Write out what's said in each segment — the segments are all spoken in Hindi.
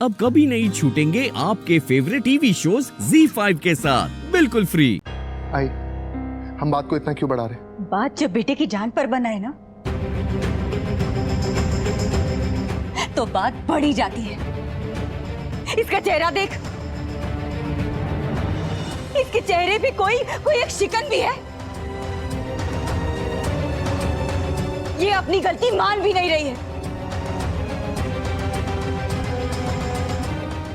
अब कभी नहीं छूटेंगे आपके फेवरेट टीवी शोज ZEE5 के साथ बिल्कुल फ्री। आई, हम बात को इतना क्यों बढ़ा रहे? बात जब बेटे की जान पर बना है ना, तो बात बढ़ी जाती है। इसका चेहरा देख, इसके चेहरे पे कोई एक शिकन भी है। ये अपनी गलती मान भी नहीं रही है।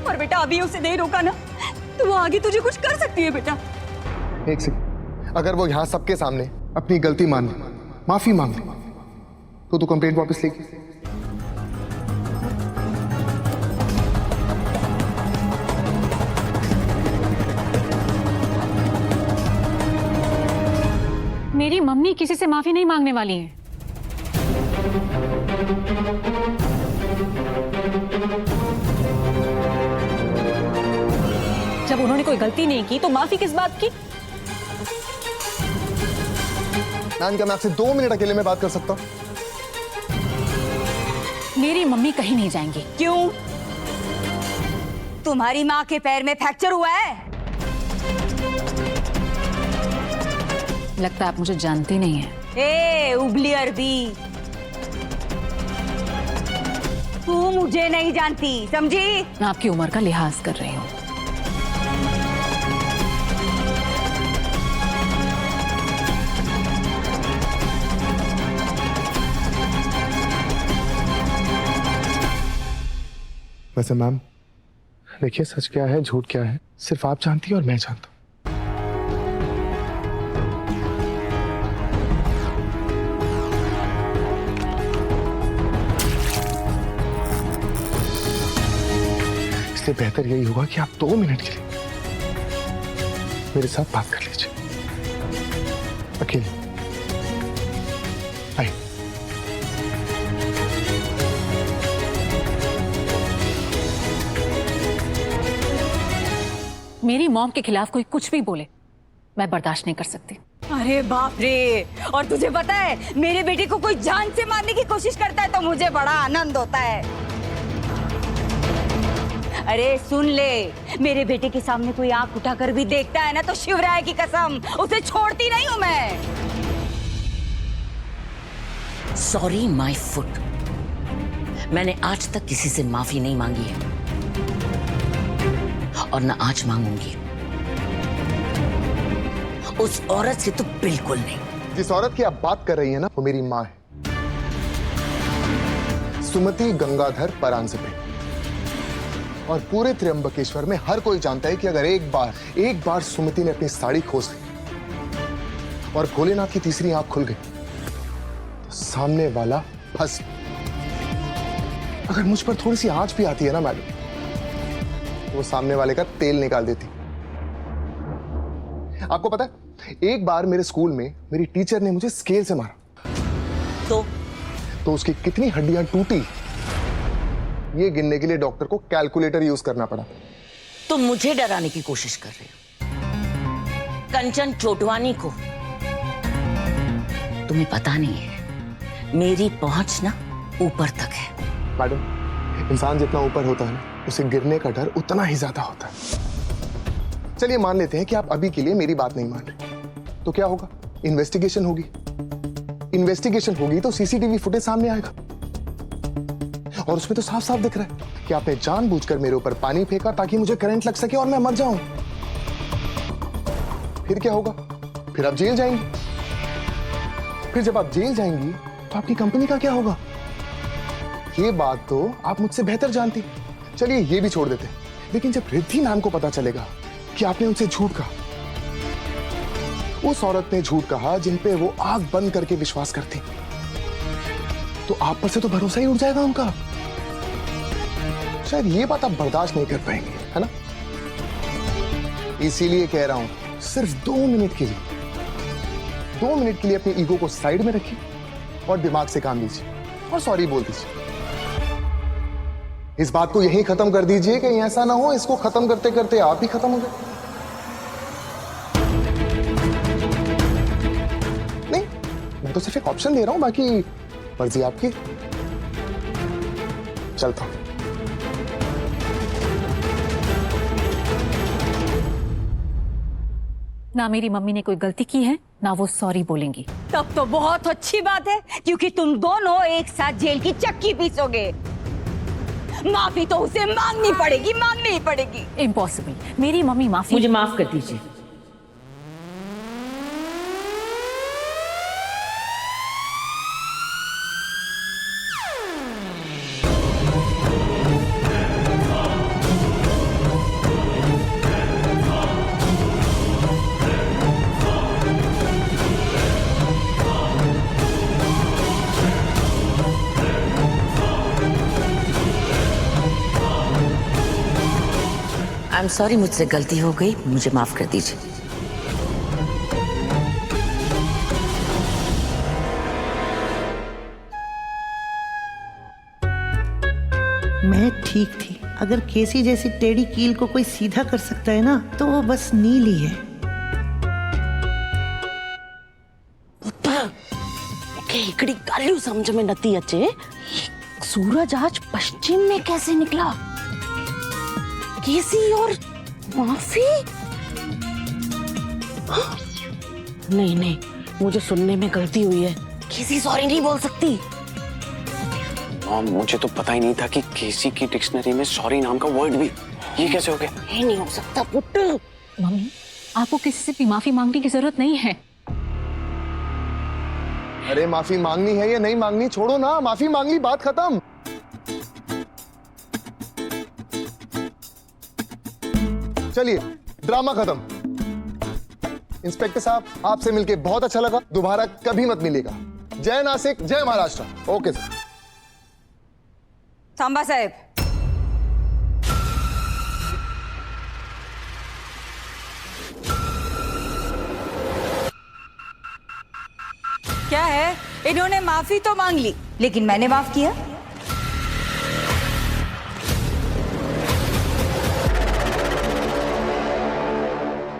और बेटा अभी उसे नहीं रोका ना, तो वो आगे तुझे कुछ कर सकती है बेटा। एक सेकंड, अगर वो यहाँ सबके सामने अपनी गलती मान ले, माफी मांग ले, तो तू कंप्लेंट वापस लेगी? मेरी मम्मी किसी से माफी नहीं मांगने वाली है। जब उन्होंने कोई गलती नहीं की तो माफी किस बात की? नान, क्या मैं आपसे 2 मिनट अकेले में बात कर सकता हूँ? मेरी मम्मी कहीं नहीं जाएंगी। क्यों? तुम्हारी माँ के पैर में फ्रैक्चर हुआ है? लगता है आप मुझे जानती नहीं है। ए उबली अरबी, तू मुझे नहीं जानती, समझी? मैं आपकी उम्र का लिहाज कर रही हूँ। वैसे मैम, देखिए सच क्या है झूठ क्या है सिर्फ आप जानती है और मैं जानता हूँ। इसलिए बेहतर यही होगा कि आप 2 मिनट के लिए मेरे साथ बात कर लीजिए, अकेले। आइए। मेरी मॉम के खिलाफ कोई कुछ भी बोले, मैं बर्दाश्त नहीं कर सकती। अरे बाप रे! और तुझे पता है, मेरे बेटे को कोई जान से मारने की कोशिश करता है तो मुझे बड़ा आनंद होता है। अरे सुन ले, मेरे बेटे के सामने कोई आंख उठाकर भी देखता है ना, तो शिवराय की कसम उसे छोड़ती नहीं हूं मैं। सॉरी माय फुट, मैंने आज तक किसी से माफी नहीं मांगी है और ना आज मांगूंगी। उस औरत से तो बिल्कुल नहीं। जिस औरत की आप बात कर रही हैं ना, वो मेरी माँ है, सुमति गंगाधर परांजपे। और पूरे त्र्यंबकेश्वर में हर कोई जानता है कि अगर एक बार सुमति ने अपनी साड़ी खोस ली और भोलेनाथ की तीसरी आंख खुल गई, तो सामने वाला फंस। अगर मुझ पर थोड़ी सी आंच भी आती है ना मैडम, वो सामने वाले का तेल निकाल देती। आपको पता है, एक बार मेरे स्कूल में मेरी टीचर ने मुझे स्केल से मारा, तो उसकी कितनी हड्डियां टूटी, ये गिनने के लिए डॉक्टर को कैलकुलेटर यूज करना पड़ा। तुम मुझे डराने की कोशिश कर रहे हो। कंचन चोटवानी को तुम्हें पता नहीं है, मेरी पहुंच ना ऊपर तक है। मैडम, इंसान जितना ऊपर होता है ना, उसे गिरने का डर उतना ही ज्यादा होता है। चलिए मान लेते हैं कि आप अभी के लिए मेरी बात नहीं मान रहे, तो क्या होगा? इन्वेस्टिगेशन होगी। इन्वेस्टिगेशन होगी तो सीसीटीवी फुटेज सामने आएगा, और उसमें तो साफ साफ दिख रहा है कि आपने जानबूझकर मेरे ऊपर पानी फेंका ताकि मुझे करंट लग सके और मैं मर जाऊं। फिर क्या होगा? फिर आप जेल जाएंगी। फिर जब आप जेल जाएंगी तो आपकी कंपनी का क्या होगा? ये बात तो आप मुझसे बेहतर जानती। चलिए ये भी छोड़ देते, लेकिन जब रिद्धि मैम को पता चलेगा कि आपने उनसे झूठ कहा, उस औरत ने झूठ कहा जिन पे वो आंख बंद करके विश्वास करती, तो आप पर से तो भरोसा ही उठ जाएगा उनका। शायद ये बात आप बर्दाश्त नहीं कर पाएंगे, है ना? इसीलिए कह रहा हूं, सिर्फ 2 मिनट के लिए, 2 मिनट के लिए अपनी ईगो को साइड में रखिए और दिमाग से काम लीजिए और सॉरी बोल दीजिए। इस बात को यहीं खत्म कर दीजिए कि ऐसा ना हो इसको खत्म करते करते आप ही खत्म हो गए। नहीं, मैं तो सिर्फ एक ऑप्शन दे रहा हूं, बाकी मर्जी आपकी। चलता हूं। ना मेरी मम्मी ने कोई गलती की है ना वो सॉरी बोलेंगी। तब तो बहुत अच्छी बात है, क्योंकि तुम दोनों एक साथ जेल की चक्की पीसोगे। माफी तो उसे मांगनी पड़ेगी, मांगनी ही पड़ेगी। इम्पॉसिबल, मेरी मम्मी माफी। मुझे माफ कर दीजिए। आई एम सॉरी, मुझसे गलती हो गई, मुझे माफ कर दीजिए। मैं ठीक थी। अगर केसी जैसी टेढ़ी कील को कोई सीधा कर सकता है ना, तो वो बस नील ही है। हिकड़ी गालियों समझ में नती अचे। सूरज आज पश्चिम में कैसे निकला? केसी और माफी? नहीं नहीं, मुझे सुनने में गलती हुई है। केसी सॉरी नहीं बोल सकती। मुझे तो पता ही नहीं था कि केसी की डिक्शनरी में सॉरी नाम का वर्ड भी। ये कैसे हो गया? ये नहीं हो सकता पुट। मम्मी, आपको किसी से भी माफी मांगने की जरूरत नहीं है। अरे माफी मांगनी है या नहीं मांगनी, छोड़ो ना। माफी मांग ली, बात खत्म। चलिए, ड्रामा खत्म। इंस्पेक्टर साहब, आपसे मिलके बहुत अच्छा लगा। दोबारा कभी मत मिलेगा। जय नासिक, जय महाराष्ट्र। Okay sir. सांबा साहेब, क्या है? इन्होंने माफी तो मांग ली, लेकिन मैंने माफ किया।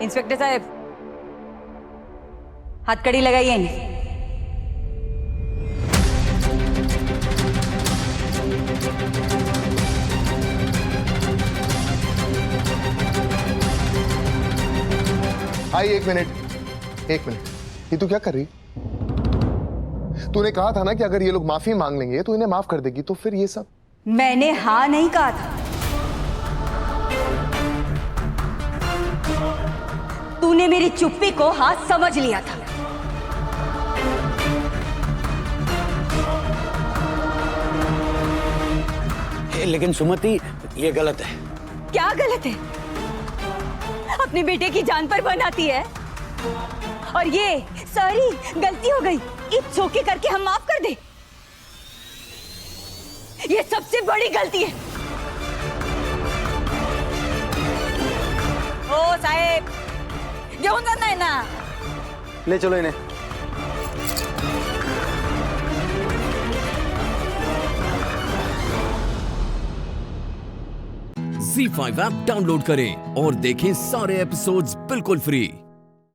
इंस्पेक्टर साहब, हथकड़ी लगाइए नहीं। आई, एक मिनट। ये तू क्या कर रही? तूने कहा था ना कि अगर ये लोग माफी मांग लेंगे तो इन्हें माफ कर देगी, तो फिर ये सब? मैंने हाँ नहीं कहा था। तूने मेरी चुप्पी को हाथ समझ लिया था। लेकिन सुमति, ये गलत है। क्या गलत है? अपने बेटे की जान पर बनाती है, और ये सॉरी, गलती हो गई, इट्स ओके करके हम माफ कर दे। ये सबसे बड़ी गलती है। ओ साहेब, घेऊन जाना है ना? ले चलो इन्हें। Z5 ऐप डाउनलोड करें और देखें सारे एपिसोड्स बिल्कुल फ्री।